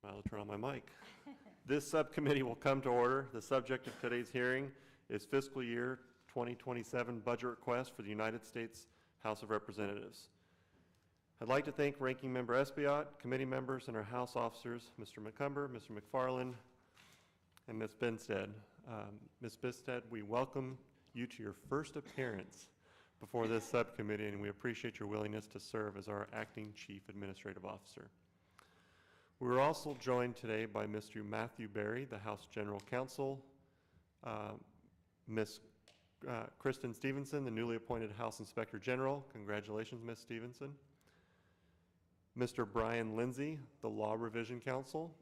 I'll turn on my mic. This subcommittee will come to order. The subject of today's hearing is fiscal year 2027 budget request for the United States House of Representatives. I'd like to thank Ranking Member Espiat, committee members, and our House officers, Mr. McCumber, Mr. McFarland, and Ms. Binstead. Ms. Binstead, we welcome you to your first appearance before this subcommittee, and we appreciate your willingness to serve as our acting Chief Administrative Officer. We're also joined today by Mr. Matthew Berry, the House General Counsel, Ms. Kristen Stevenson, the newly appointed House Inspector General. Congratulations, Ms. Stevenson. Mr. Brian Lindsay, the Law Revision Counsel,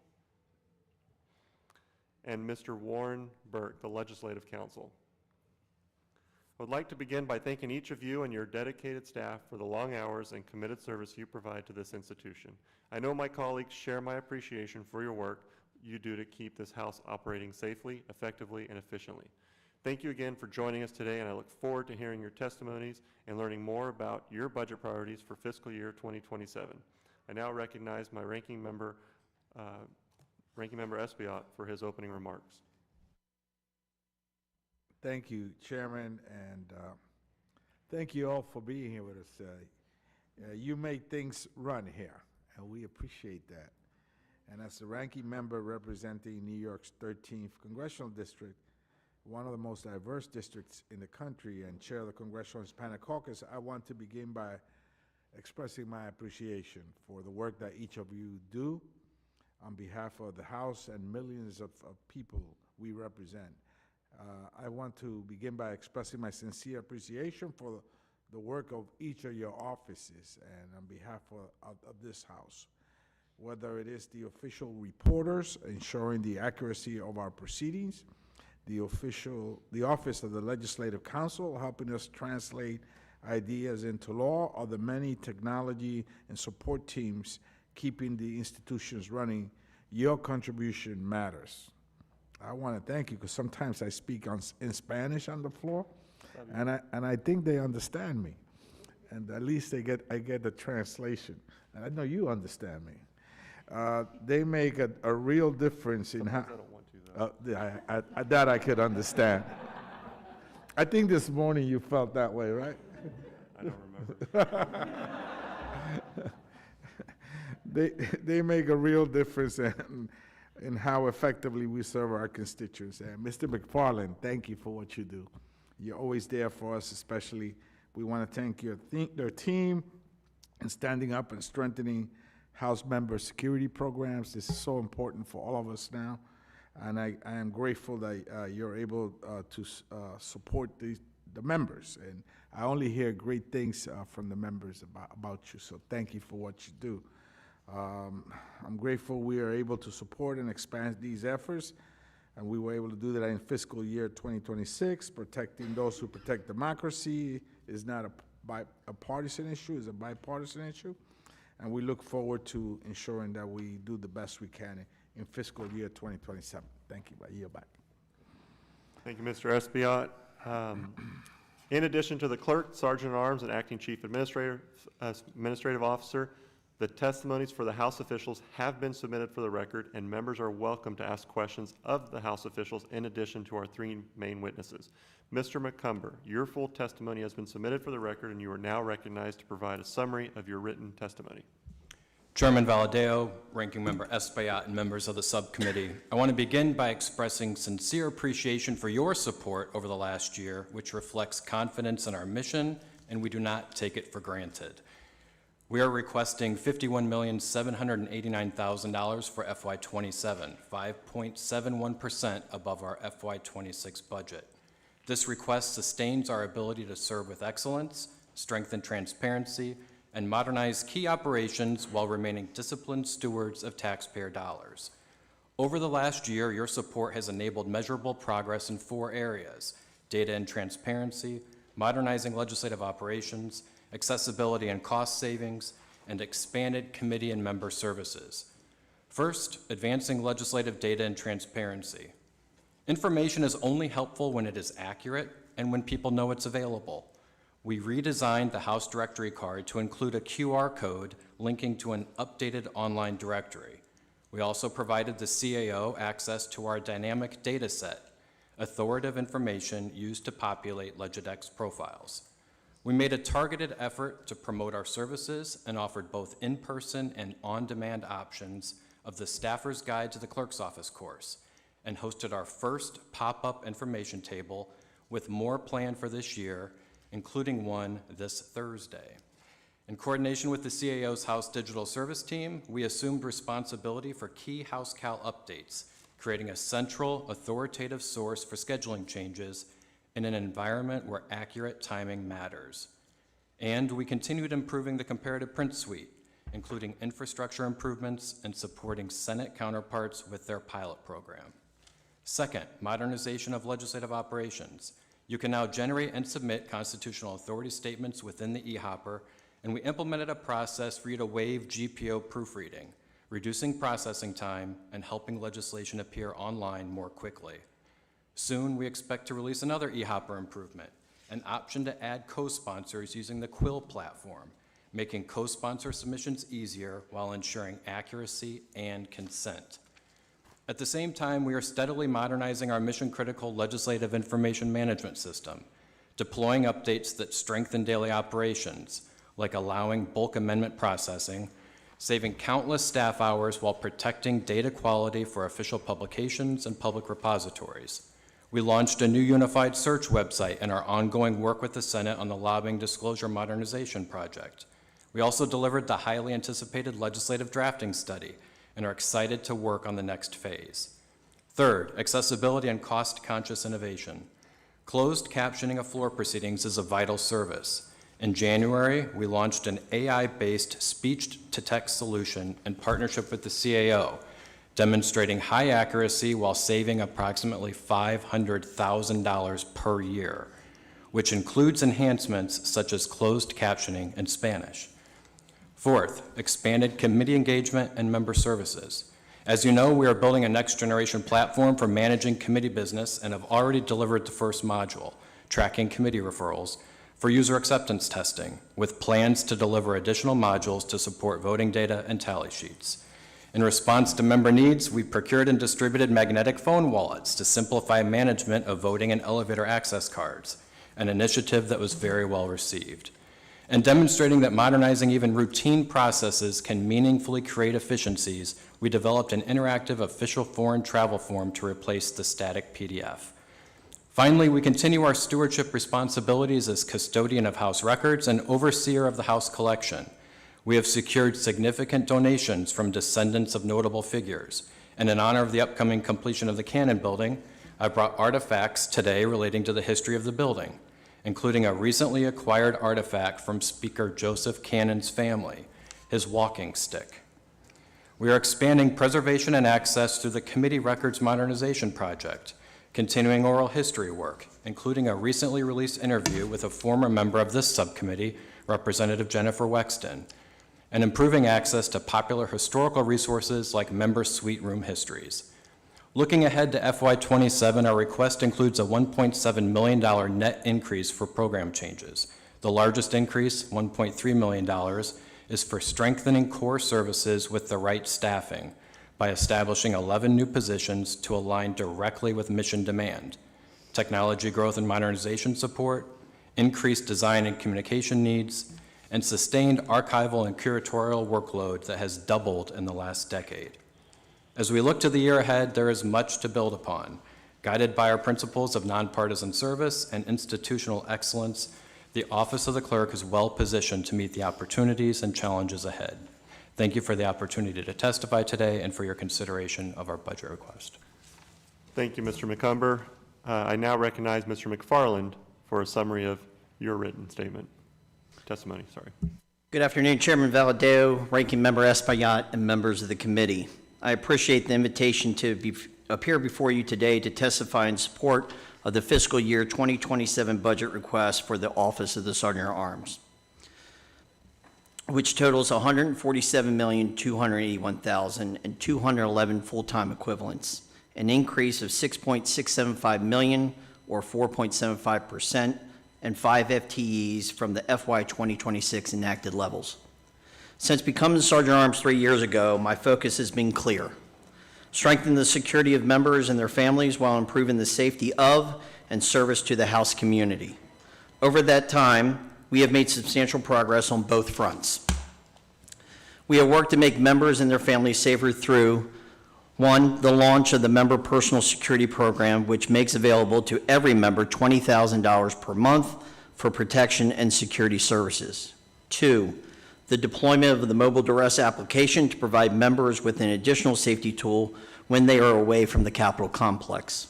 and Mr. Warren Burke, the Legislative Counsel. I would like to begin by thanking each of you and your dedicated staff for the long hours and committed service you provide to this institution. I know my colleagues share my appreciation for your work you do to keep this House operating safely, effectively, and efficiently. Thank you again for joining us today, and I look forward to hearing your testimonies and learning more about your budget priorities for fiscal year 2027. I now recognize my Ranking Member Espiat for his opening remarks. Thank you, Chairman, and thank you all for being here with us. You make things run here, and we appreciate that. And as the ranking member representing New York's 13th Congressional District, one of the most diverse districts in the country, and chair of the Congressional Hispanic Caucus, I want to begin by expressing my appreciation for the work that each of you do on behalf of the House and millions of people we represent. I want to begin by expressing my sincere appreciation for the work of each of your offices and on behalf of this House, whether it is the official reporters ensuring the accuracy of our proceedings, the Office of the Legislative Counsel helping us translate ideas into law, or the many technology and support teams keeping the institutions running. Your contribution matters. I want to thank you because sometimes I speak in Spanish on the floor, and I think they understand me, and at least I get the translation, and I know you understand me. They make a real difference in how. That I could understand. I think this morning you felt that way, right? I don't remember. They make a real difference in how effectively we serve our constituents. And Mr. McFarland, thank you for what you do. You're always there for us, especially. We want to thank your team in standing up and strengthening House member security programs. This is so important for all of us now. And I am grateful that you're able to support the members. And I only hear great things from the members about you, so thank you for what you do. I'm grateful we are able to support and expand these efforts, and we were able to do that in fiscal year 2026. Protecting those who protect democracy is not a partisan issue, it's a bipartisan issue, and we look forward to ensuring that we do the best we can in fiscal year 2027. Thank you. I yield back. Thank you, Mr. Espiat. In addition to the Clerk, Sergeant at Arms, and Acting Chief Administrative Officer, the testimonies for the House officials have been submitted for the record, and members are welcome to ask questions of the House officials in addition to our three main witnesses. Mr. McCumber, your full testimony has been submitted for the record, and you are now recognized to provide a summary of your written testimony. Chairman Valadeo, Ranking Member Espiat, and members of the subcommittee, I want to begin by expressing sincere appreciation for your support over the last year, which reflects confidence in our mission, and we do not take it for granted. We are requesting $51,789,000 for FY27, 5.71% above our FY26 budget. This request sustains our ability to serve with excellence, strengthen transparency, and modernize key operations while remaining disciplined stewards of taxpayer dollars. Over the last year, your support has enabled measurable progress in 4 areas: data and transparency, modernizing legislative operations, accessibility and cost savings, and expanded committee and member services. First, advancing legislative data and transparency. Information is only helpful when it is accurate and when people know it's available. We redesigned the House directory card to include a QR code linking to an updated online directory, We also provided the CAO access to our dynamic data set, authoritative information used to populate Legidex profiles. We made a targeted effort to promote our services and offered both in-person and on-demand options of the Staffer's Guide to the Clerk's Office course, and hosted our first pop-up information table with more planned for this year, including one this Thursday. In coordination with the CAO's House Digital Service team, we assumed responsibility for key House Cal updates, creating a central, authoritative source for scheduling changes in an environment where accurate timing matters. And we continued improving the comparative print suite, including infrastructure improvements and supporting Senate counterparts with their pilot program. Second, modernization of legislative operations. You can now generate and submit constitutional authority statements within the eHopper, and we implemented a process for you to waive GPO proofreading, reducing processing time and helping legislation appear online more quickly. Soon, we expect to release another eHopper improvement, an option to add co-sponsors using the Quill platform, making co-sponsor submissions easier while ensuring accuracy and consent. At the same time, we are steadily modernizing our mission-critical legislative information management system, deploying updates that strengthen daily operations, like allowing bulk amendment processing, saving countless staff hours while protecting data quality for official publications and public repositories. We launched a new unified search website in our ongoing work with the Senate on the Lobbying Disclosure Modernization Project. We also delivered the highly anticipated legislative drafting study and are excited to work on the next phase. Third, accessibility and cost-conscious innovation. Closed captioning of floor proceedings is a vital service. In January, we launched an AI-based speech-to-text solution in partnership with the CAO, demonstrating high accuracy while saving approximately $500,000 per year, which includes enhancements such as closed captioning in Spanish. Fourth, expanded committee engagement and member services. As you know, we are building a next-generation platform for managing committee business and have already delivered the first module, tracking committee referrals, for user acceptance testing, with plans to deliver additional modules to support voting data and tally sheets. In response to member needs, we procured and distributed magnetic phone wallets to simplify management of voting and elevator access cards, an initiative that was very well received. And demonstrating that modernizing even routine processes can meaningfully create efficiencies, we developed an interactive official foreign travel form to replace the static PDF. Finally, we continue our stewardship responsibilities as custodian of House records and overseer of the House collection. We have secured significant donations from descendants of notable figures, and in honor of the upcoming completion of the Cannon Building, I brought artifacts today relating to the history of the building, including a recently acquired artifact from Speaker Joseph Cannon's family, his walking stick. We are expanding preservation and access through the Committee Records Modernization Project, continuing oral history work, including a recently released interview with a former member of this subcommittee, Representative Jennifer Wexton, and improving access to popular historical resources like member suite room histories. Looking ahead to FY27, our request includes a $1.7 million net increase for program changes. The largest increase, $1.3 million, is for strengthening core services with the right staffing by establishing 11 new positions to align directly with mission demand, technology growth and modernization support, increased design and communication needs, and sustained archival and curatorial workload that has doubled in the last decade. As we look to the year ahead, there is much to build upon. Guided by our principles of nonpartisan service and institutional excellence, the Office of the Clerk is well positioned to meet the opportunities and challenges ahead. Thank you for the opportunity to testify today and for your consideration of our budget request. Thank you, Mr. McCumber. I now recognize Mr. McFarland for a summary of your written statement. Testimony, sorry. Good afternoon, Chairman Valadao, Ranking Member Espaillat, and members of the committee. I appreciate the invitation to appear before you today to testify in support of the fiscal year 2027 budget request for the Office of the Sergeant at Arms, which totals 147,281,211 full-time equivalents, an increase of 6.675 million or 4.75%, and 5 FTEs from the FY 2026 enacted levels. Since becoming Sergeant at Arms 3 years ago, my focus has been clear: strengthen the security of members and their families while improving the safety of and service to the House community. Over that time, we have made substantial progress on both fronts. We have worked to make members and their families safer through, one, the launch of the Member Personal Security Program, which makes available to every member $20,000 per month for protection and security services. Two, the deployment of the mobile duress application to provide members with an additional safety tool when they are away from the Capitol complex.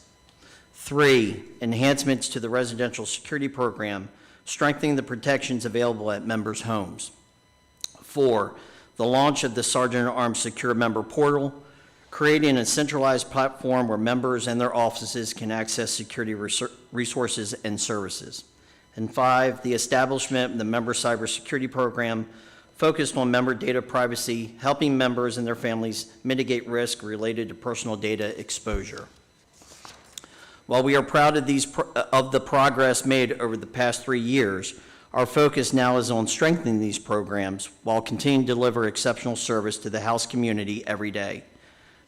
Three, enhancements to the residential security program, strengthening the protections available at members' homes. Four, the launch of the Sergeant at Arms Secure Member Portal, creating a centralized platform where members and their offices can access security resources and services. And five, the establishment of the Member Cybersecurity Program focused on member data privacy, helping members and their families mitigate risk related to personal data exposure. While we are proud of the progress made over the past 3 years, our focus now is on strengthening these programs while continuing to deliver exceptional service to the House community every day.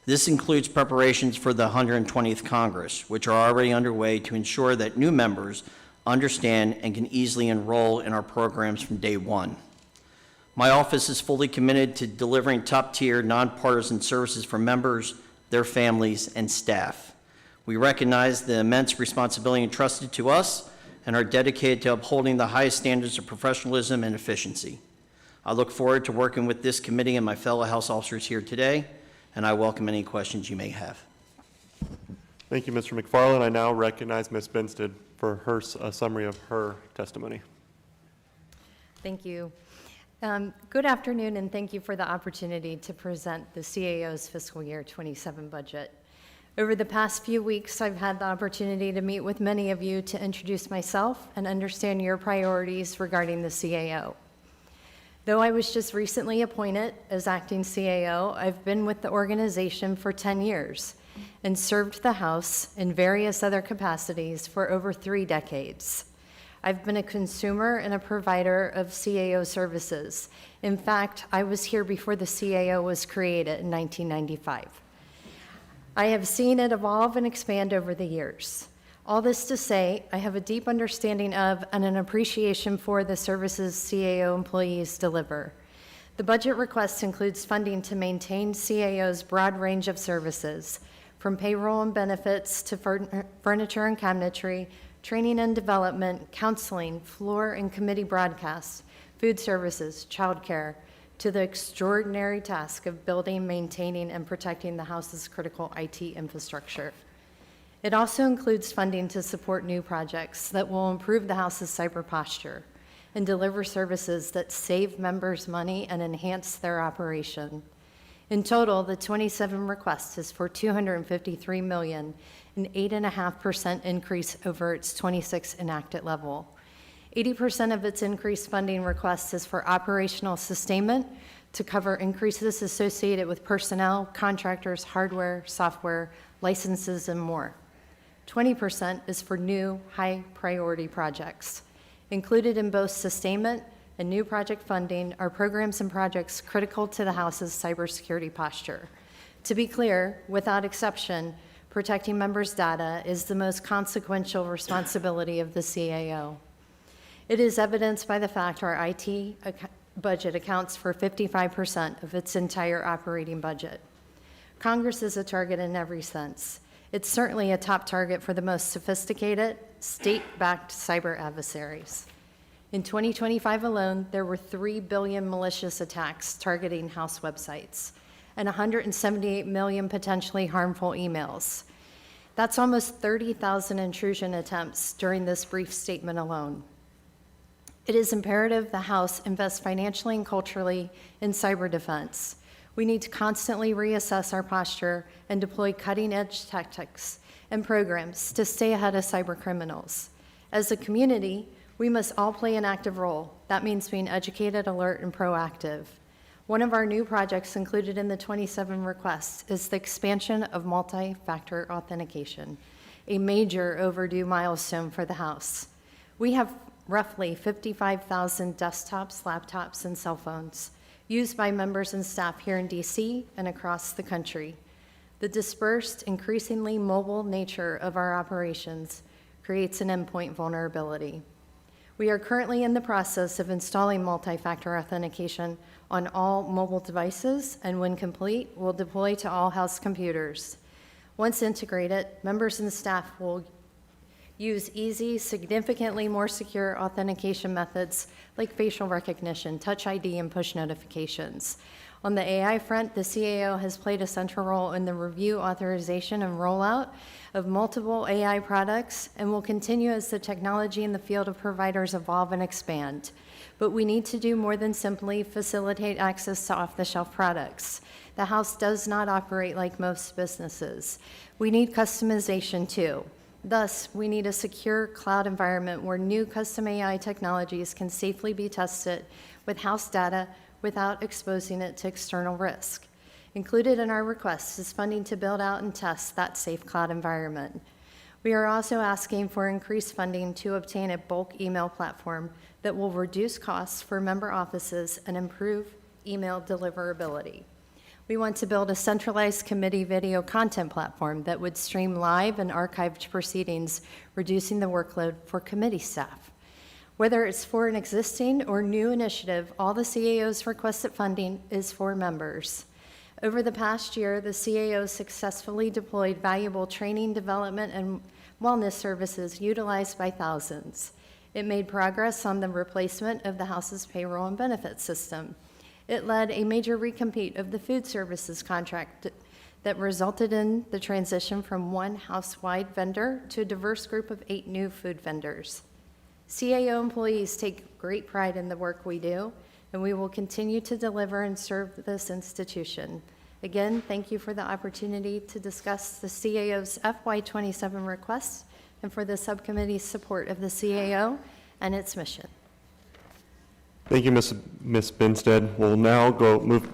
This includes preparations for the 120th Congress, which are already underway to ensure that new members understand and can easily enroll in our programs from day one. My office is fully committed to delivering top-tier, nonpartisan services for members, their families, and staff. We recognize the immense responsibility entrusted to us and are dedicated to upholding the highest standards of professionalism and efficiency. I look forward to working with this committee and my fellow House officers here today, and I welcome any questions you may have. Thank you, Mr. McFarland. I now recognize Ms. Benstead for her summary of her testimony. Thank you. Good afternoon, and thank you for the opportunity to present the CAO's fiscal year 27 budget. Over the past few weeks, I've had the opportunity to meet with many of you to introduce myself and understand your priorities regarding the CAO. Though I was just recently appointed as acting CAO, I've been with the organization for 10 years and served the House in various other capacities for over 3 decades. I've been a consumer and a provider of CAO services. In fact, I was here before the CAO was created in 1995. I have seen it evolve and expand over the years. All this to say, I have a deep understanding of and an appreciation for the services CAO employees deliver. The budget request includes funding to maintain CAO's broad range of services, from payroll and benefits to furniture and cabinetry, training and development, counseling, floor and committee broadcasts, food services, childcare, to the extraordinary task of building, maintaining, and protecting the House's critical IT infrastructure. It also includes funding to support new projects that will improve the House's cyber posture and deliver services that save members money and enhance their operation. In total, the 27 request is for $253 million, an 8.5% increase over its 26 enacted level. 80% of its increased funding request is for operational sustainment to cover increases associated with personnel, contractors, hardware, software, licenses, and more. 20% is for new high-priority projects. Included in both sustainment and new project funding are programs and projects critical to the House's cybersecurity posture. To be clear, without exception, protecting members' data is the most consequential responsibility of the CAO. It is evidenced by the fact our IT budget accounts for 55% of its entire operating budget. Congress is a target in every sense. It's certainly a top target for the most sophisticated, state-backed cyber adversaries. In 2025 alone, there were 3 billion malicious attacks targeting House websites and 178 million potentially harmful emails. That's almost 30,000 intrusion attempts during this brief statement alone. It is imperative the House invest financially and culturally in cyber defense. We need to constantly reassess our posture and deploy cutting-edge tactics and programs to stay ahead of cyber criminals. As a community, we must all play an active role. That means being educated, alert, and proactive. One of our new projects included in the 27 requests is the expansion of multi-factor authentication, a major overdue milestone for the House. We have roughly 55,000 desktops, laptops, and cell phones used by members and staff here in DC and across the country. The dispersed, increasingly mobile nature of our operations creates an endpoint vulnerability. We are currently in the process of installing multi-factor authentication on all mobile devices, and when complete, will deploy to all house computers. Once integrated, members and staff will use easy, significantly more secure authentication methods like facial recognition, Touch ID, and push notifications. On the AI front, the CAO has played a central role in the review, authorization, and rollout of multiple AI products and will continue as the technology in the field of providers evolve and expand. But we need to do more than simply facilitate access to off-the-shelf products. The House does not operate like most businesses. We need customization too. Thus, we need a secure cloud environment where new custom AI technologies can safely be tested with house data without exposing it to external risk. Included in our request is funding to build out and test that safe cloud environment. We are also asking for increased funding to obtain a bulk email platform that will reduce costs for member offices and improve email deliverability. We want to build a centralized committee video content platform that would stream live and archived proceedings, reducing the workload for committee staff. Whether it's for an existing or new initiative, all the CAO's requested funding is for members. Over the past year, the CAO successfully deployed valuable training, development, and wellness services utilized by thousands. It made progress on the replacement of the House's payroll and benefits system. It led a major recompete of the food services contract that resulted in the transition from one house-wide vendor to a diverse group of 8 new food vendors. CAO employees take great pride in the work we do, and we will continue to deliver and serve this institution. Again, thank you for the opportunity to discuss the CAO's FY27 requests and for the subcommittee's support of the CAO and its mission. Thank you, Ms. Binstead. We'll now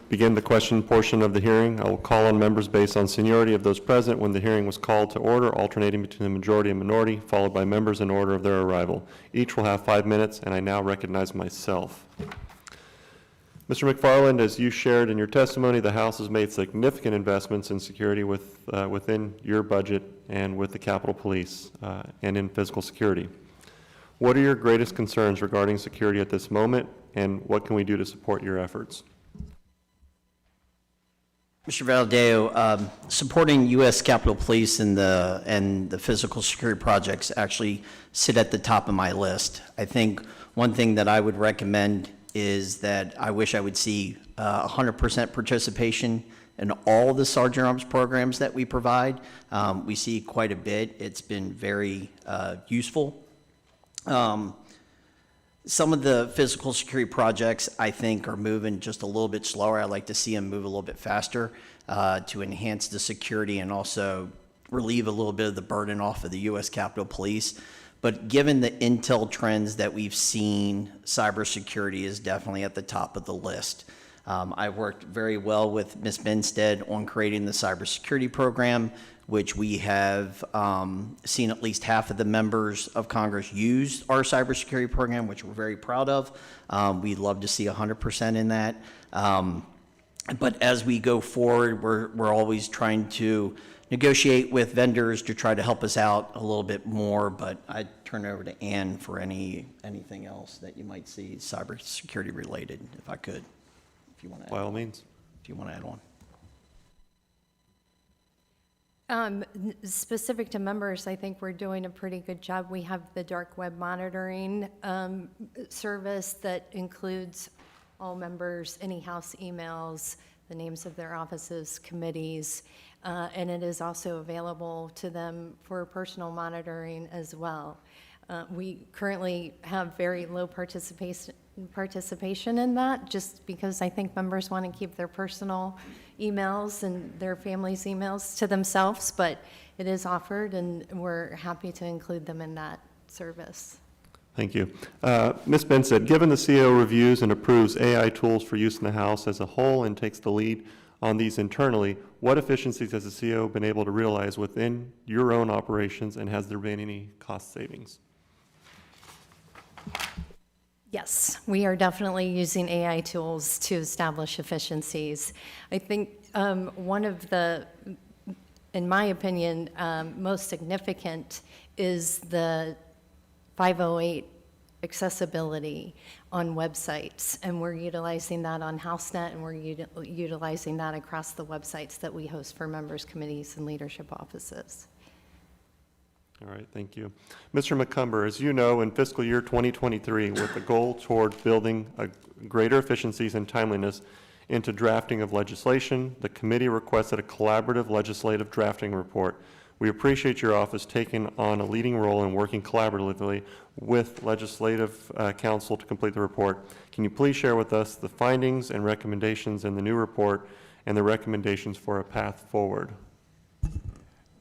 begin the question portion of the hearing. I will call on members based on seniority of those present when the hearing was called to order, alternating between the majority and minority, followed by members in order of their arrival. Each will have 5 minutes, and I now recognize myself. Mr. McFarland, as you shared in your testimony, the House has made significant investments in security within your budget and with the Capitol Police and in physical security. What are your greatest concerns regarding security at this moment, and what can we do to support your efforts? Mr. Valadeo, supporting U.S. Capitol Police and the physical security projects actually sit at the top of my list. I think one thing that I would recommend is that I wish I would see 100% participation in all the Sergeant Arms programs that we provide. We see quite a bit. It's been very useful. Some of the physical security projects, I think, are moving just a little bit slower. I'd like to see them move a little bit faster to enhance the security and also relieve a little bit of the burden off of the U.S. Capitol Police. But given the intel trends that we've seen, cybersecurity is definitely at the top of the list. I worked very well with Ms. Binstead on creating the cybersecurity program, which we have seen at least half of the members of Congress use our cybersecurity program, which we're very proud of. We'd love to see 100% in that. But as we go forward, we're always trying to negotiate with vendors to try to help us out a little bit more, but I'd turn it over to Ann for anything else that you might see cybersecurity related, if I could, if you want to add. By all means. If you want to add on. Specific to members, I think we're doing a pretty good job. We have the dark web monitoring service that includes all members, any House emails, the names of their offices, committees, and it is also available to them for personal monitoring as well. We currently have very low participation in that, just because I think members want to keep their personal emails and their family's emails to themselves, but it is offered, and we're happy to include them in that service. Thank you. Ms. Binstead, given the CEO reviews and approves AI tools for use in the House as a whole and takes the lead on these internally, what efficiencies has the CEO been able to realize within your own operations, and has there been any cost savings? Yes, we are definitely using AI tools to establish efficiencies. I think one of the in my opinion, most significant is the 508 accessibility on websites. And we're utilizing that on HouseNet, and we're utilizing that across the websites that we host for members, committees, and leadership offices. All right, thank you. Mr. McCumber, as you know, in fiscal year 2023, with the goal toward building greater efficiencies and timeliness into drafting of legislation, the committee requested a collaborative legislative drafting report. We appreciate your office taking on a leading role in working collaboratively with Legislative Council to complete the report. Can you please share with us the findings and recommendations in the new report and the recommendations for a path forward?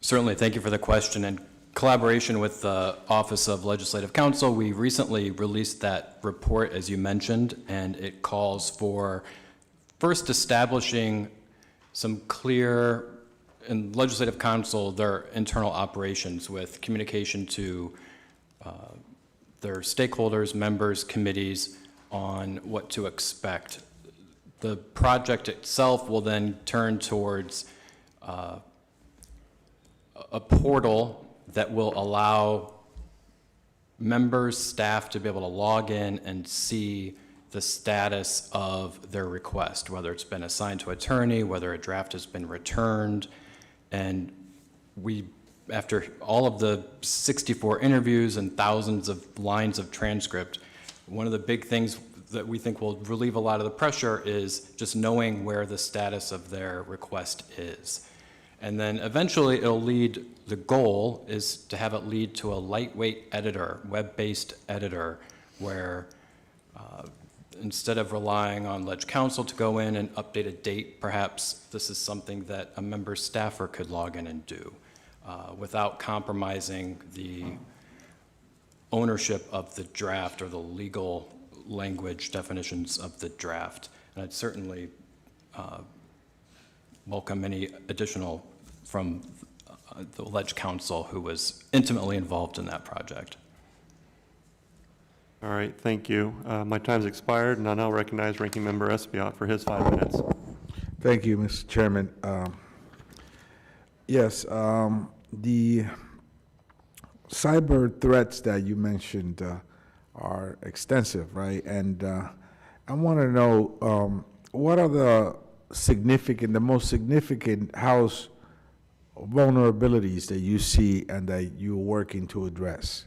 Certainly, thank you for the question. And collaboration with the Office of Legislative Counsel, we recently released that report, as you mentioned, and it calls for first establishing some clear, in Legislative Counsel, their internal operations with communication to their stakeholders, members, committees on what to expect. The project itself will then turn towards a portal that will allow members, staff to be able to log in and see the status of their request, whether it's been assigned to attorney, whether a draft has been returned. And we, after all of the 64 interviews and thousands of lines of transcript, one of the big things that we think will relieve a lot of the pressure is just knowing where the status of their request is. And then eventually it'll lead, the goal is to have it lead to a lightweight editor, web-based editor, where instead of relying on Leg Counsel to go in and update a date, perhaps this is something that a member staffer could log in and do without compromising the ownership of the draft or the legal language definitions of the draft. And I'd certainly welcome any additional from the Leg Counsel, who was intimately involved in that project. All right, thank you. My time's expired, and I now recognize Ranking Member Espiat for his 5 minutes. Thank you, Mr. Chairman. Yes, the cyber threats that you mentioned are extensive, right? And I want to know what are the most significant house vulnerabilities that you see and that you're working to address?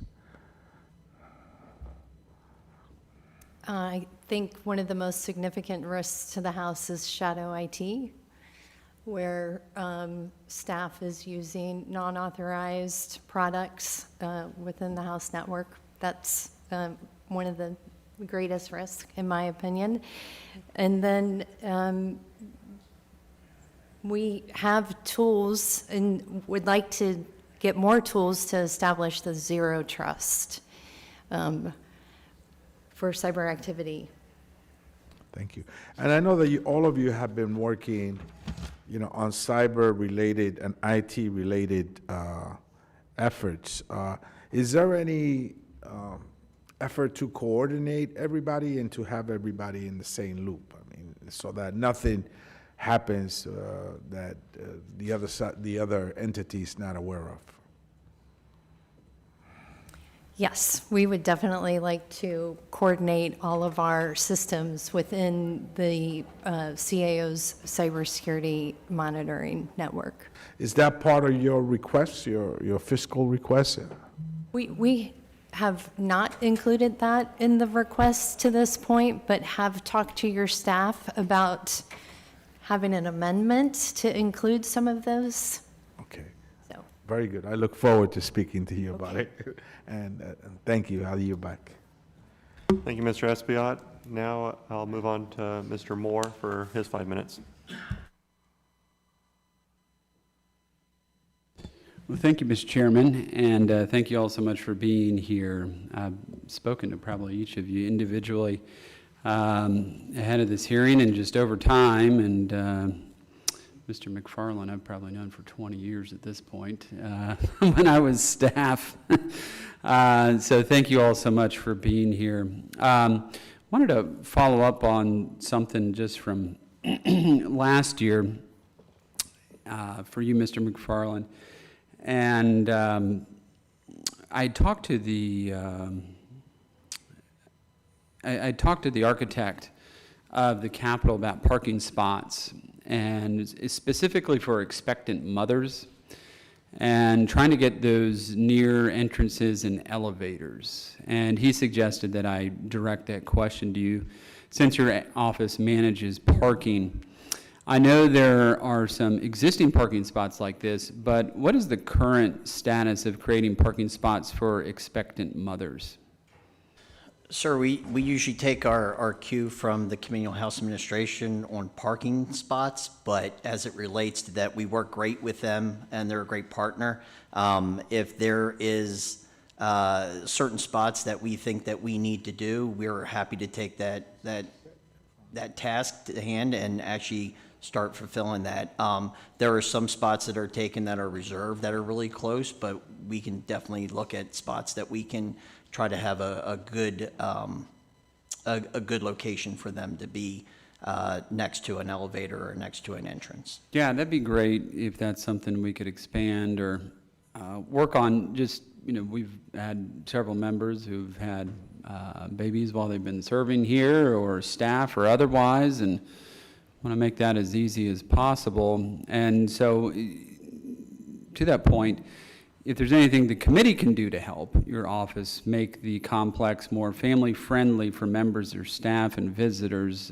I think one of the most significant risks to the House is shadow IT, where staff is using non-authorized products within the House network. That's one of the greatest risks, in my opinion. And then we have tools and would like to get more tools to establish the zero trust for cyber activity. Thank you. And I know that all of you have been working, on cyber-related and IT-related efforts. Is there any effort to coordinate everybody and to have everybody in the same loop? I mean, so that nothing happens that the other entity is not aware of. Yes, we would definitely like to coordinate all of our systems within the CAO's cybersecurity monitoring network. Is that part of your request, your fiscal request? We have not included that in the request to this point, but have talked to your staff about having an amendment to include some of those. Okay. So, Very good. I look forward to speaking to you about it. And thank you. I'll yield back. Thank you, Mr. Espiat. Now I'll move on to Mr. Moore for his 5 minutes. Well, thank you, Mr. Chairman, and thank you all so much for being here. I've spoken to probably each of you individually ahead of this hearing and just over time, and Mr. McFarland I've probably known for 20 years at this point when I was staff. So thank you all so much for being here. Wanted to follow up on something just from last year. for you, Mr. McFarland. And I talked to the I talked to the architect of the Capitol about parking spots, and specifically for expectant mothers, and trying to get those near entrances and elevators. And he suggested that I direct that question to you, since your office manages parking. I know there are some existing parking spots like this, but what is the current status of creating parking spots for expectant mothers? Sir, we usually take our cue from the Communal House Administration on parking spots, but as it relates to that, we work great with them, and they're a great partner. If there is certain spots that we think that we need to do, we're happy to take that task to hand and actually start fulfilling that. There are some spots that are taken that are reserved that are really close, but we can definitely look at spots that we can try to have a good location for them to be next to an elevator or next to an entrance. Yeah, that'd be great if that's something we could expand or work on. Just, we've had several members who've had babies while they've been serving here, or staff or otherwise, and want to make that as easy as possible. And so, to that point, if there's anything the committee can do to help your office make the complex more family-friendly for members or staff and visitors,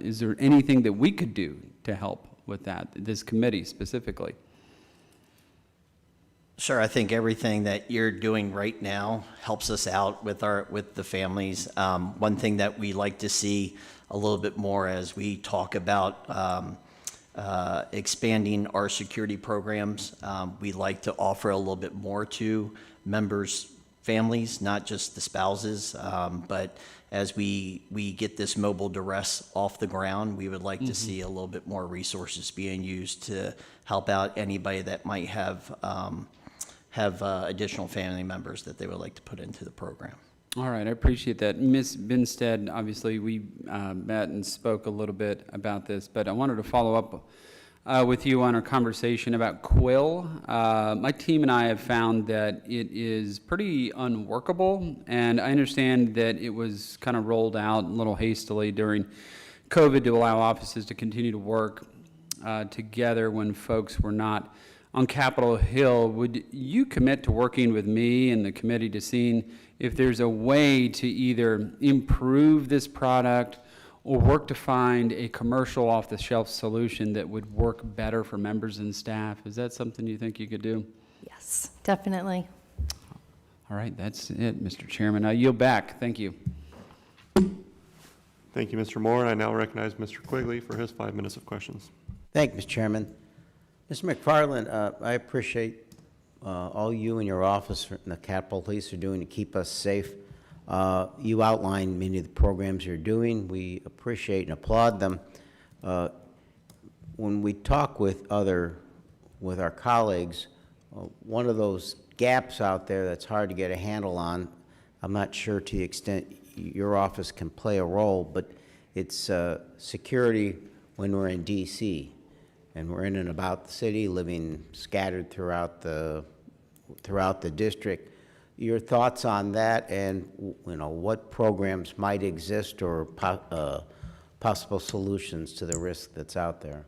is there anything that we could do to help with that, this committee specifically? Sir, I think everything that you're doing right now helps us out with the families. One thing that we like to see a little bit more as we talk about expanding our security programs, we like to offer a little bit more to members' families, not just the spouses, but as we get this mobile duress off the ground, we would like to see a little bit more resources being used to help out anybody that might have additional family members that they would like to put into the program. All right, I appreciate that. Ms. Binstead, obviously, we met and spoke a little bit about this, but I wanted to follow up with you on our conversation about Quill. My team and I have found that it is pretty unworkable, and I understand that it was kind of rolled out a little hastily during COVID to allow offices to continue to work together when folks were not on Capitol Hill. Would you commit to working with me and the committee to seeing if there's a way to either improve this product or work to find a commercial off-the-shelf solution that would work better for members and staff? Is that something you think you could do? Yes, definitely. All right, that's it, Mr. Chairman. I yield back. Thank you. Thank you, Mr. Moore. I now recognize Mr. Quigley for his 5 minutes of questions. Thank you, Mr. Chairman. Mr. McFarland, I appreciate all you and your office and the Capitol Police are doing to keep us safe. You outlined many of the programs you're doing. We appreciate and applaud them. When we talk with our colleagues, one of those gaps out there that's hard to get a handle on, I'm not sure to the extent your office can play a role, but it's security when we're in D.C. and we're in and about the city, living scattered throughout the district. Your thoughts on that, and what programs might exist or possible solutions to the risk that's out there?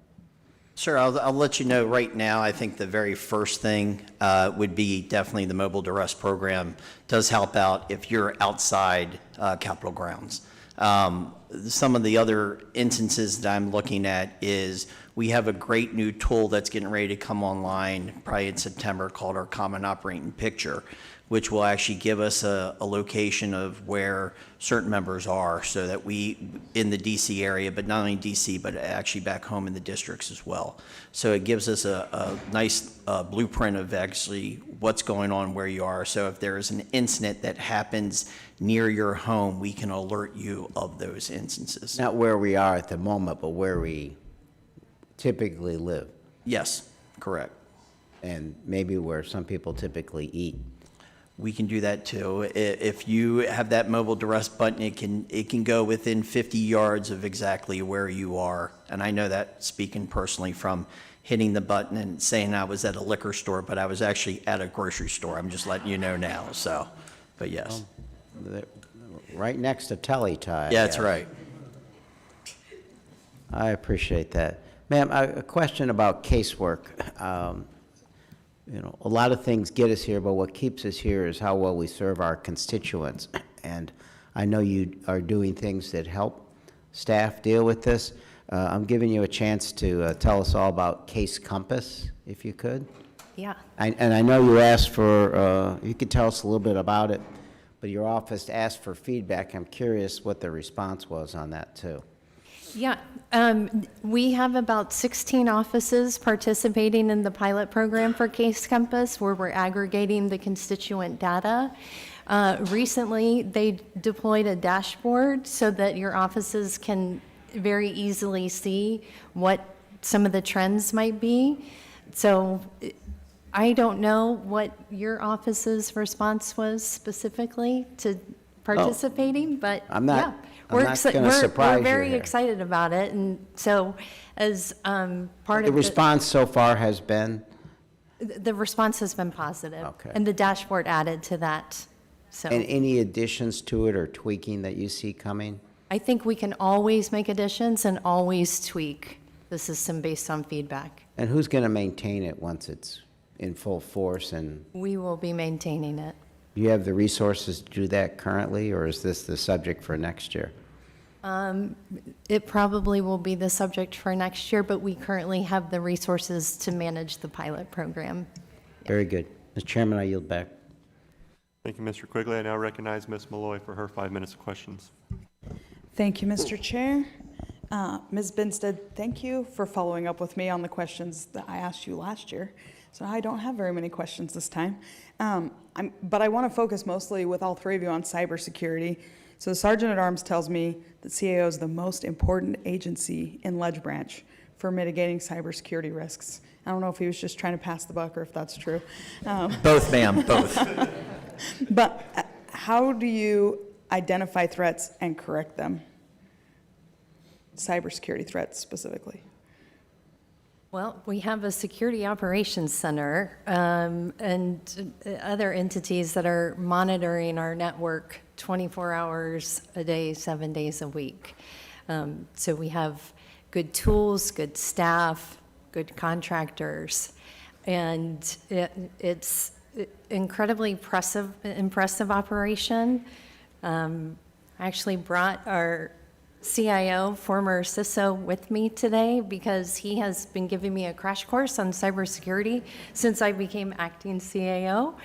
Sir, I'll let you know right now. I think the very first thing would be definitely the mobile duress program. Does help out if you're outside Capitol grounds. Some of the other instances that I'm looking at is we have a great new tool that's getting ready to come online probably in September called our Common Operating Picture, which will actually give us a location of where certain members are, so that we, in the DC area, but not only DC, but actually back home in the districts as well. So it gives us a nice blueprint of actually what's going on where you are. So if there is an incident that happens near your home, we can alert you of those instances. Not where we are at the moment, but where we typically live, Yes, correct. and maybe where some people typically eat. We can do that too. If you have that mobile duress button, it can go within 50 yards of exactly where you are. And I know that speaking personally from hitting the button and saying I was at a liquor store, but I was actually at a grocery store. I'm just letting you know now, so, but yes. Right next to Teletie. Yeah, that's right. I appreciate that. Ma'am, a question about casework. You know, a lot of things get us here, but what keeps us here is how well we serve our constituents. And I know you are doing things that help staff deal with this. I'm giving you a chance to tell us all about Case Compass, if you could. Yeah. And I know you asked for, you could tell us a little bit about it, but your office asked for feedback. I'm curious what the response was on that, too. Yeah, we have about 16 offices participating in the pilot program for Case Compass, where we're aggregating the constituent data. Recently, they deployed a dashboard so that your offices can very easily see what some of the trends might be. So I don't know what your office's response was specifically to participating, but I'm not- yeah. I'm not gonna surprise We're you very here. excited about it, and so as part The of response so far has been, the response has been positive. Okay. And the dashboard added to that, so. and any additions to it or tweaking that you see coming? I think we can always make additions and always tweak the system based on feedback. And who's going to maintain it once it's in full force? And We will be maintaining it. do you have the resources to do that currently, or is this the subject for next year? It probably will be the subject for next year, but we currently have the resources to manage the pilot program. Very good. Mr. Chairman, I yield back. Thank you, Mr. Quigley. I now recognize Ms. Malloy for her 5 minutes of questions. Thank you, Mr. Chair. Ms. Binstead, thank you for following up with me on the questions that I asked you last year. So I don't have very many questions this time. But I want to focus mostly with all three of you on cybersecurity. So the Sergeant at Arms tells me that CAO is the most important agency in Ledge Branch for mitigating cybersecurity risks. I don't know if he was just trying to pass the buck or if that's true. Both, ma'am, both. But how do you identify threats and correct them? Cybersecurity threats specifically. Well, we have a security operations center and other entities that are monitoring our network 24 hours a day, 7 days a week. So we have good tools, good staff, good contractors, and it's incredibly impressive operation. I actually brought our CIO, former CISO, with me today because he has been giving me a crash course on cybersecurity since I became acting CIO.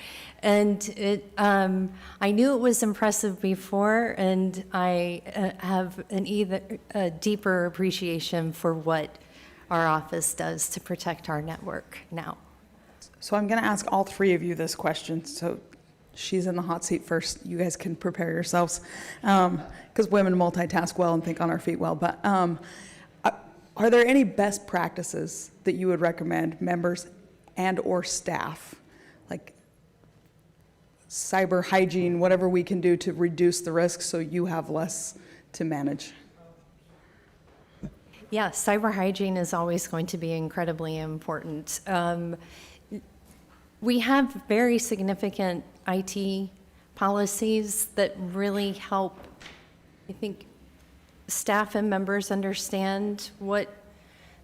And I knew it was impressive before, and I have a deeper appreciation for what our office does to protect our network now. So I'm going to ask all three of you this question. So she's in the hot seat first. You guys can prepare yourselves, because women multitask well and think on our feet well. But are there any best practices that you would recommend members and or staff, like cyber hygiene, whatever we can do to reduce the risk so you have less to manage? Yeah, cyber hygiene is always going to be incredibly important. We have very significant IT policies that really help, I think, staff and members understand what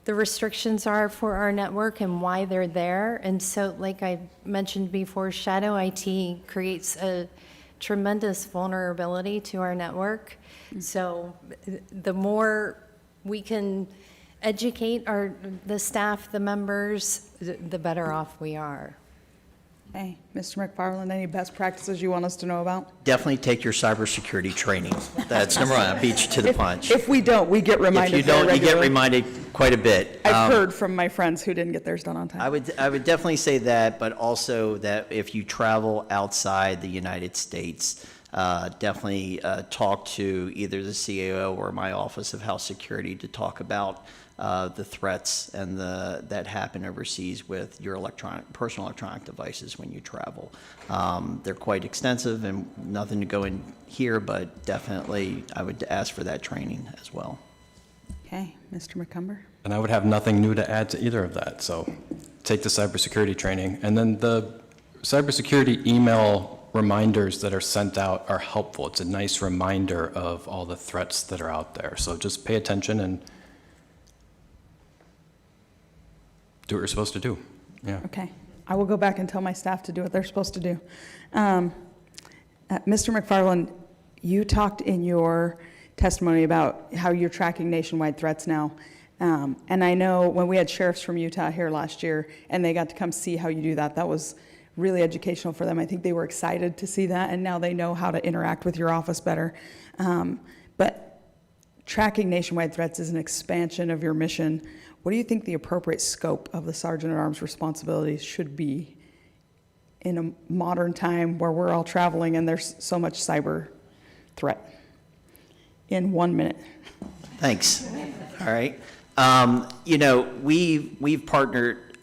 the restrictions are for our network and why they're there. And so, like I mentioned before, shadow IT creates a tremendous vulnerability to our network. So the more we can educate the staff, the members, the better off we are. Hey, Mr. McFarland, any best practices you want us to know about? Definitely take your cybersecurity training. That's number one. I beat you to the punch. If we don't, we get reminded. If you don't, very you get regularly. reminded quite a bit. I've heard from my friends who didn't get theirs done on time. I would definitely say that, but also that if you travel outside the United States, definitely talk to either the CAO or my Office of House Security to talk about the threats and that happen overseas with your personal electronic devices when you travel. They're quite extensive and nothing to go in here, but definitely I would ask for that training as well. Okay, Mr. McCumber? And I would have nothing new to add to either of that, so take the cybersecurity training. And then the cybersecurity email reminders that are sent out are helpful. It's a nice reminder of all the threats that are out there. So just pay attention and do what you're supposed to do. Yeah. Okay. I will go back and tell my staff to do what they're supposed to do. Mr. McFarland, you talked in your testimony about how you're tracking nationwide threats now. And I know when we had sheriffs from Utah here last year and they got to come see how you do that, that was really educational for them. I think they were excited to see that, and now they know how to interact with your office better. But tracking nationwide threats is an expansion of your mission. What do you think the appropriate scope of the Sergeant-at-Arms responsibilities should be in a modern time where we're all traveling and there's so much cyber threat? In 1 minute. Thanks. All right. You know, we've partnered,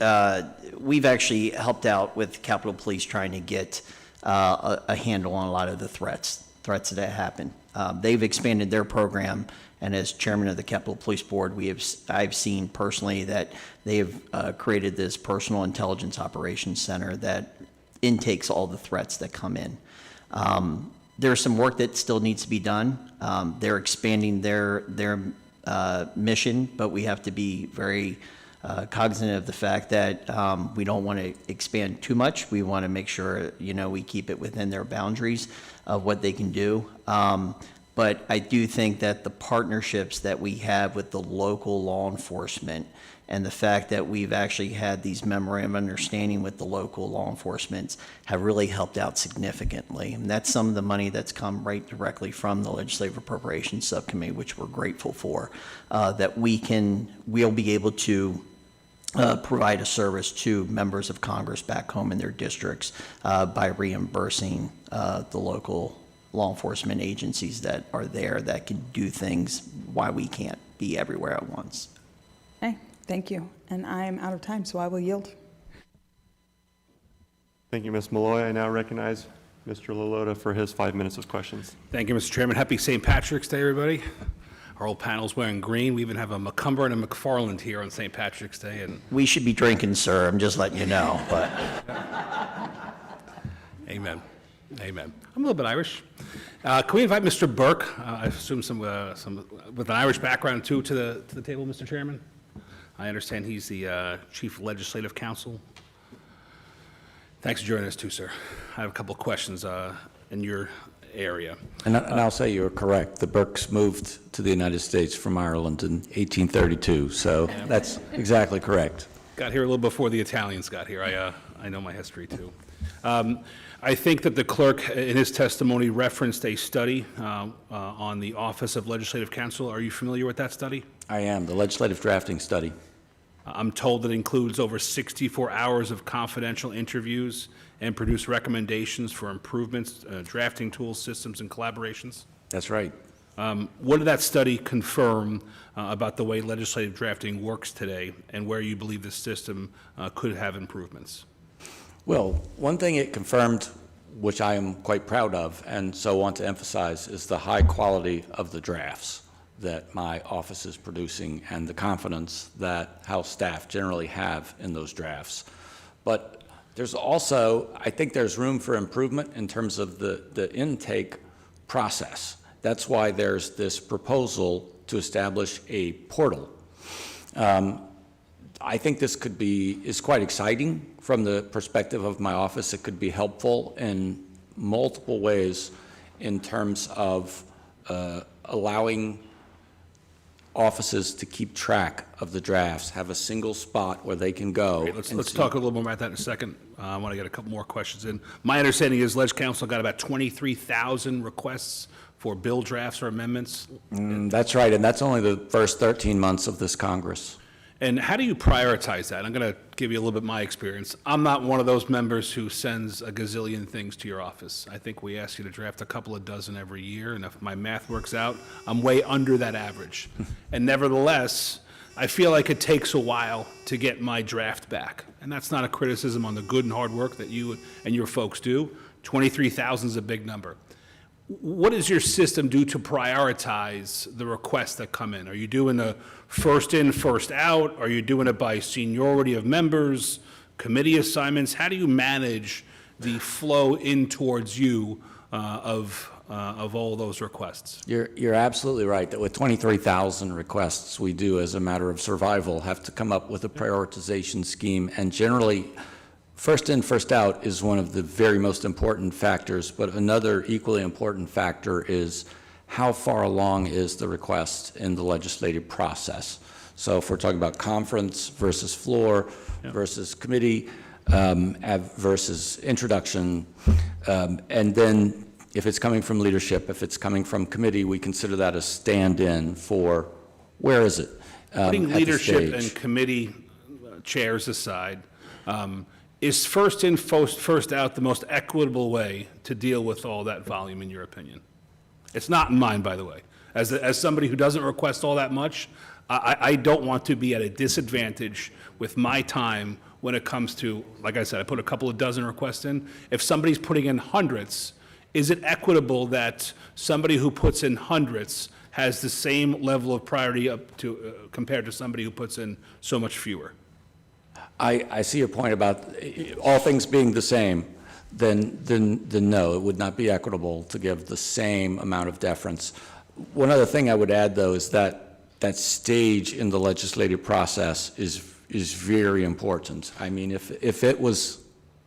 we've actually helped out with Capitol Police trying to get a handle on a lot of the threats that happen. They've expanded their program, and as chairman of the Capitol Police Board, I've seen personally that they have created this personal intelligence operations center that intakes all the threats that come in. There's some work that still needs to be done. They're expanding their mission, but we have to be very cognizant of the fact that we don't want to expand too much. We want to make sure, you know, we keep it within their boundaries of what they can do. But I do think that the partnerships that we have with the local law enforcement and the fact that we've actually had these memorandum of understanding with the local law enforcement have really helped out significantly. And that's some of the money that's come right directly from the Legislative Appropriations Subcommittee, which we're grateful for, that we'll be able to provide a service to members of Congress back home in their districts by reimbursing the local law enforcement agencies that are there that can do things while we can't be everywhere at once. Okay, thank you. And I'm out of time, so I will yield. Thank you, Ms. Malloy. I now recognize Mr. Lalota for his 5 minutes of questions. Thank you, Mr. Chairman. Happy St. Patrick's Day, everybody. Our whole panel's wearing green. We even have a McCumber and a McFarland here on St. Patrick's Day. And We should be drinking, sir. I'm just letting you know. But amen. Amen. I'm a little bit Irish. Can we invite Mr. Burke, I assume some with an Irish background too, to the table, Mr. Chairman? I understand he's the Chief Legislative Counsel. Thanks for joining us too, sir. I have a couple of questions in your area. And I'll say you're correct. The Burkes moved to the United States from Ireland in 1832, so that's exactly correct. Got here a little before the Italians got here. I know my history too. I think that the clerk, in his testimony, referenced a study on the Office of Legislative Counsel. Are you familiar with that study? I am, the legislative drafting study. I'm told it includes over 64 hours of confidential interviews and produce recommendations for improvements, drafting tools, systems, and collaborations. That's right. What did that study confirm about the way legislative drafting works today and where you believe the system could have improvements? Well, one thing it confirmed, which I am quite proud of and so want to emphasize, is the high quality of the drafts that my office is producing and the confidence that House staff generally have in those drafts. But there's also, I think there's room for improvement in terms of the intake process. That's why there's this proposal to establish a portal. I think this is quite exciting from the perspective of my office. It could be helpful in multiple ways in terms of allowing offices to keep track of the drafts, have a single spot where they can go. Great. Let's talk a little more about that in a second. I want to get a couple more questions in. My understanding is Leg Council got about 23,000 requests for bill drafts or amendments. That's right, and that's only the first 13 months of this Congress. And how do you prioritize that? I'm going to give you a little bit my experience. I'm not one of those members who sends a gazillion things to your office. I think we ask you to draft a couple of dozen every year, and if my math works out, I'm way under that average. And nevertheless, I feel like it takes a while to get my draft back. And that's not a criticism on the good and hard work that you and your folks do. 23,000 is a big number. what does your system do to prioritize the requests that come in? Are you doing a first in, first out? Are you doing it by seniority of members, committee assignments? How do you manage the flow in towards you of all those requests? You're absolutely right that with 23,000 requests, we do, as a matter of survival, have to come up with a prioritization scheme. And generally, first in, first out is one of the very most important factors, but another equally important factor is how far along is the request in the legislative process. So if we're talking about conference versus floor versus committee versus introduction, and then if it's coming from leadership, if it's coming from committee, we consider that a stand-in for, where is it? Putting at the leadership stage. and committee chairs aside, is first in, first out the most equitable way to deal with all that volume, in your opinion? It's not in mine, by the way. As somebody who doesn't request all that much, I don't want to be at a disadvantage with my time when it comes to, like I said, I put a couple of dozen requests in. If somebody's putting in hundreds, is it equitable that somebody who puts in hundreds has the same level of priority up to, compared to somebody who puts in so much fewer? I see your point about all things being the same, then no, it would not be equitable to give the same amount of deference. One other thing I would add, though, is that that stage in the legislative process is very important. I mean, if it was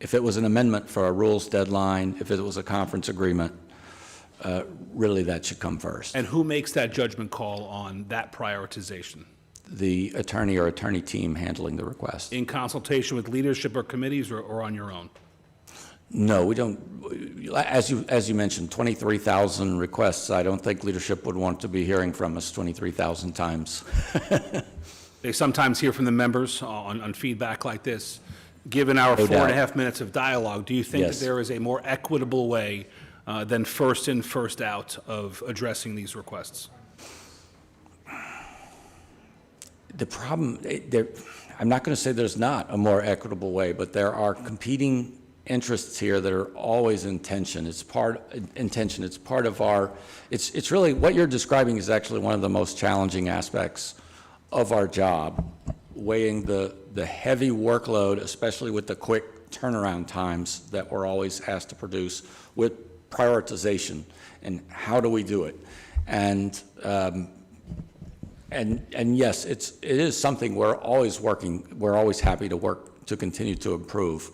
an amendment for a rules deadline, if it was a conference agreement, really that should come first. And who makes that judgment call on that prioritization? The attorney or attorney team handling the request. In consultation with leadership or committees, or on your own? No, we don't. As you mentioned, 23,000 requests. I don't think leadership would want to be hearing from us 23,000 times. They sometimes hear from the members on feedback like this. Given our No doubt. 4.5 minutes of dialogue, do you think Yes. that there is a more equitable way than first in, first out of addressing these requests? The problem, I'm not going to say there's not a more equitable way, but there are competing interests here that are always in tension. It's part of our, it's really, what you're describing is actually one of the most challenging aspects of our job, weighing the heavy workload, especially with the quick turnaround times that we're always asked to produce, with prioritization and how do we do it. And yes, it is something we're always happy to work to continue to improve.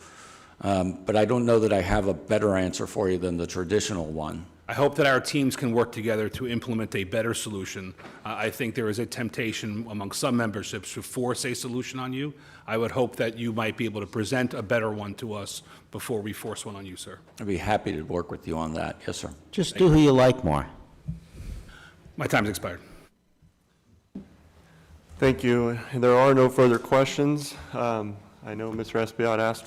But I don't know that I have a better answer for you than the traditional one. I hope that our teams can work together to implement a better solution. I think there is a temptation among some memberships to force a solution on you. I would hope that you might be able to present a better one to us before we force one on you, sir. I'd be happy to work with you on that. Yes, sir. Just do who you like more. My time's expired. Thank you. There are no further questions. I know Mr. Espiat asked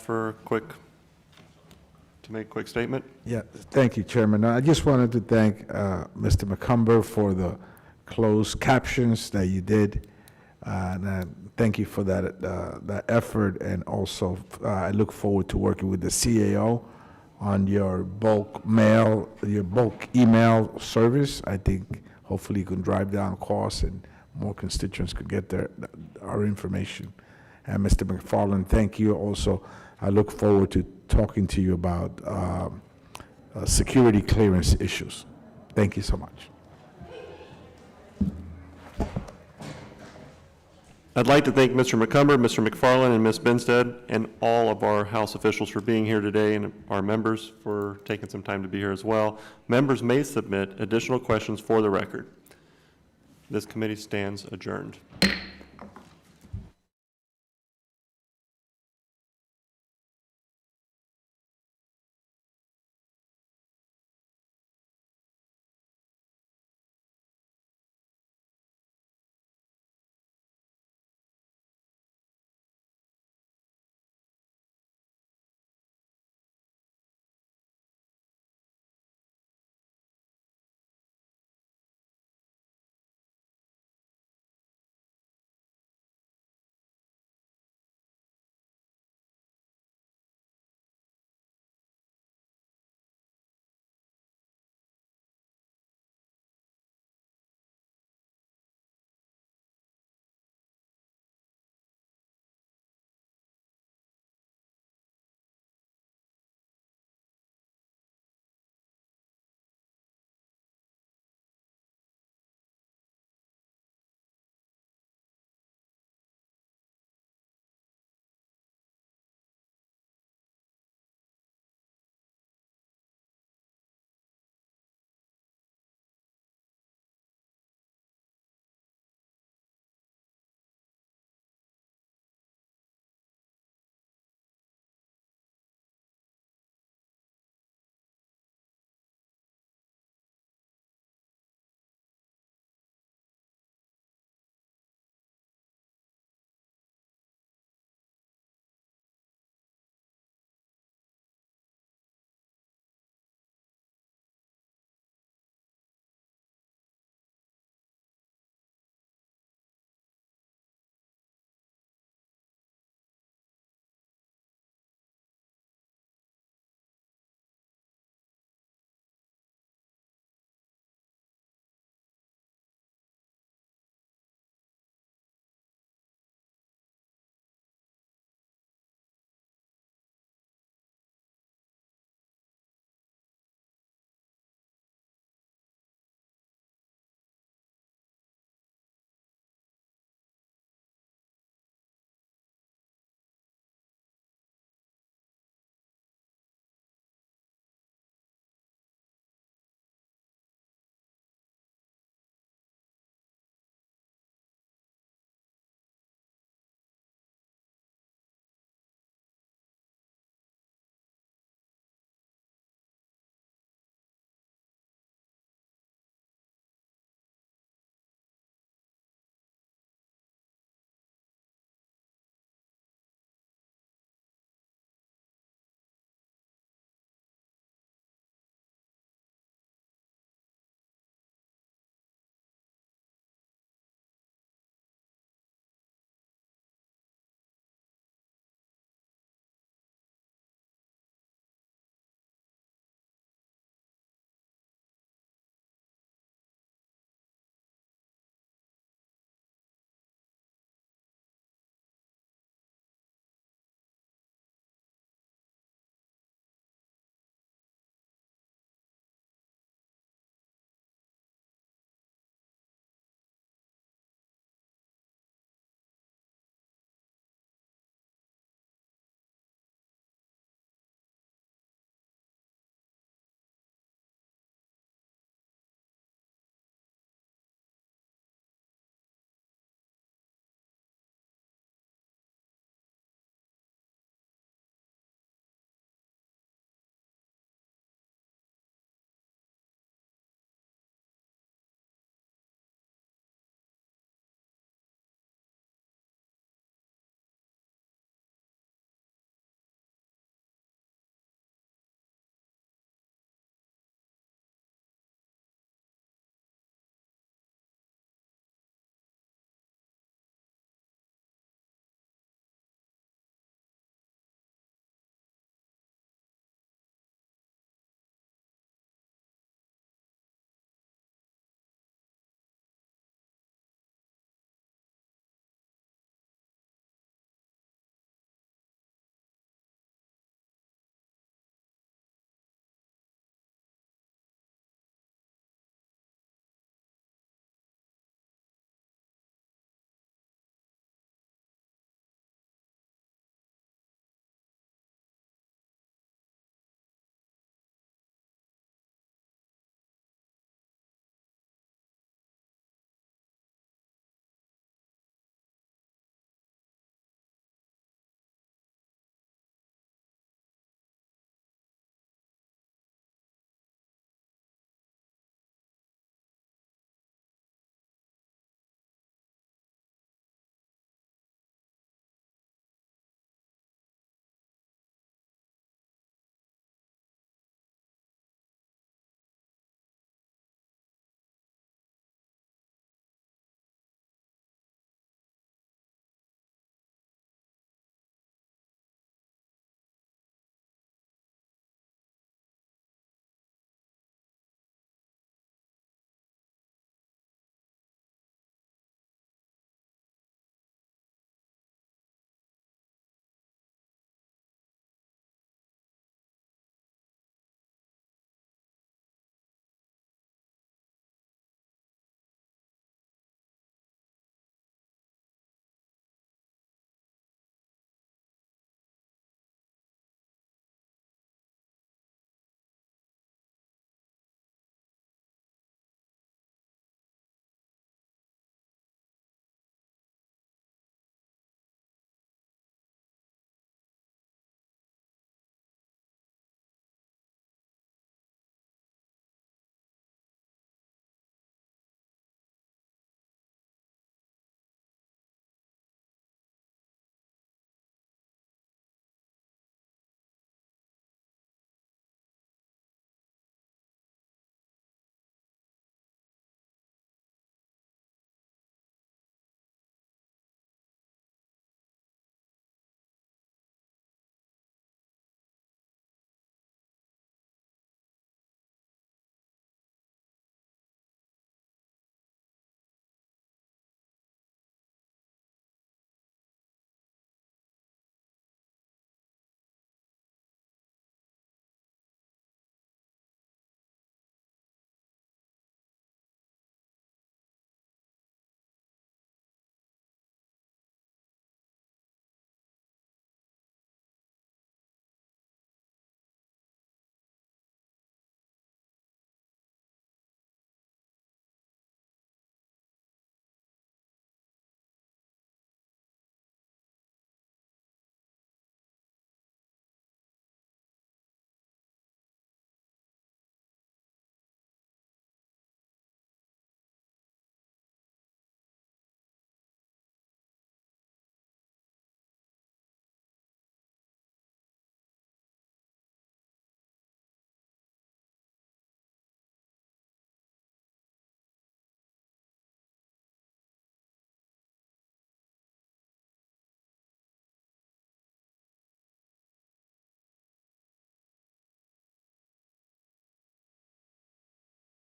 to make a quick statement. Yeah, thank you, Chairman. I just wanted to thank Mr. McCumber for the closed captions that you did. And thank you for that effort, and also I look forward to working with the CAO on your bulk email service. I think hopefully you can drive down costs and more constituents could get our information. And Mr. McFarland, thank you. Also, I look forward to talking to you about security clearance issues. Thank you so much. I'd like to thank Mr. McCumber, Mr. McFarland, and Ms. Benstead, and all of our House officials for being here today, and our members for taking some time to be here as well. Members may submit additional questions for the record. This committee stands adjourned.